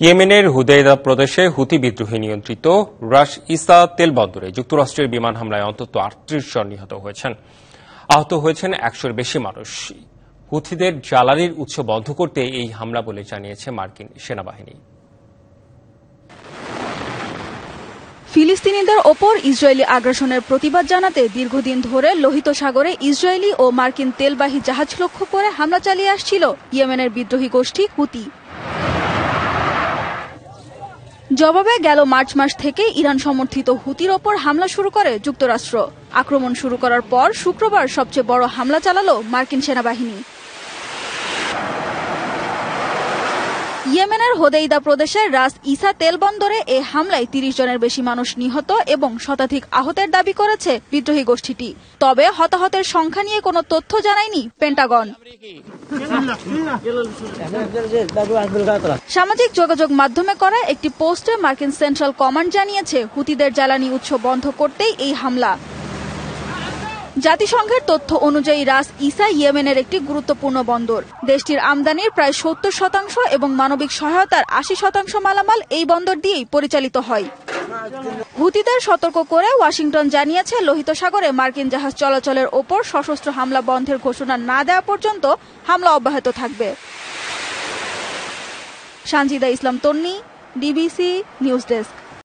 ইয়েমেনের হুদাইদা প্রদেশে হুতি বিদ্রোহী নিয়ন্ত্রিত রাস ইসা তেলবন্দরে যুক্তরাষ্ট্রের বিমান হামলায় অন্তত ৩৮ জন নিহত হয়েছেন। আহত হয়েছেন ১০০-এর বেশি মানুষ। হুথিদের জ্বালানির উৎস বন্ধ করতে এই হামলা বলে জানিয়েছে মার্কিন সেনাবাহিনী। ফিলিস্তিনিদের ওপর ইসরায়েলি আগ্রাসনের প্রতিবাদ জানাতে দীর্ঘদিন ধরে লোহিত সাগরে ইসরায়েলি ও মার্কিন তেলবাহী জাহাজ লক্ষ্য করে হামলা চালিয়ে আসছিল ইয়েমেনের বিদ্রোহী গোষ্ঠী হুতি। জবাবে গেল মার্চ মাস থেকে ইরান সমর্থিত হুতির ওপর হামলা শুরু করে যুক্তরাষ্ট্র। আক্রমণ শুরু করার পর শুক্রবার সবচেয়ে বড় হামলা চালালো মার্কিন সেনাবাহিনী। ইয়েমেনের হোদেইদা প্রদেশের রাস ইসা তেলবন্দরে এ হামলায় ৩০ জনের বেশি মানুষ নিহত এবং শতাধিক আহতের দাবি করেছে বিদ্রোহী গোষ্ঠীটি। তবে হতাহতের সংখ্যা নিয়ে কোনো তথ্য জানায়নি পেন্টাগন। সামাজিক যোগাযোগ মাধ্যমে করা একটি পোস্টে মার্কিন সেন্ট্রাল কমান্ড জানিয়েছে হুতিদের জ্বালানি উৎস বন্ধ করতেই এই হামলা। জাতিসংঘের তথ্য অনুযায়ী রাস ইসা ইয়েমেনের একটি গুরুত্বপূর্ণ বন্দর। দেশটির আমদানির প্রায় ৭০% এবং মানবিক সহায়তার ৮০% মালামাল এই বন্দর দিয়েই পরিচালিত হয়। হুতিদের সতর্ক করে ওয়াশিংটন জানিয়েছে লোহিত সাগরে মার্কিন জাহাজ চলাচলের ওপর সশস্ত্র হামলা বন্ধের ঘোষণা না দেওয়া পর্যন্ত হামলা অব্যাহত থাকবে। সানজিদা ইসলাম তন্নি, ডিবিসি নিউজ ডেস্ক।